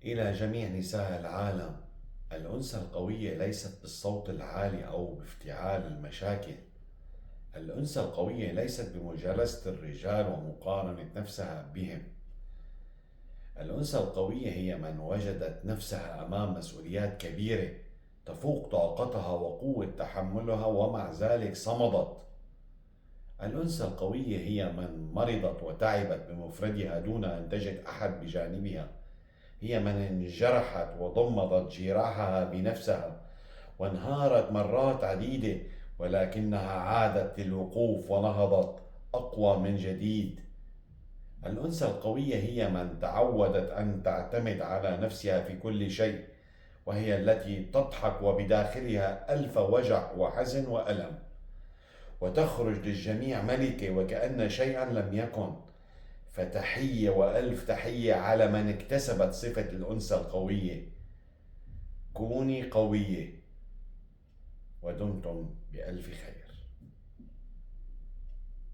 إلى جميع نساء العالم، الأنثى القوية ليست بالصوت العالي أو بافتعال المشاكل. الأنثى القوية ليست بمجالسة الرجال ومقارنة نفسها بهم. الأنثى القوية هي من وجدت نفسها أمام مسؤوليات كبيرة تفوق طاقتها وقوة تحملها ومع ذلك صمدت. الأنثى القوية هي من مرضت وتعبت بمفردها دون أن تجد أحد بجانبها. هي من انجرحت وضمدت جراحها بنفسها وانهارت مرات عديدة، ولكنها عادت للوقوف ونهضت أقوى من جديد. الأنثى القوية هي من تعودت أن تعتمد على نفسها في كل شيء، وهي التي تضحك وبداخلها ألف وجع وحزن وألم، وتخرج للجميع ملكة وكأن شيئا لم يكن. فتحية وألف تحية على من اكتسبت صفة الأنثى القوية. كوني قوية ودمتم بألف خير.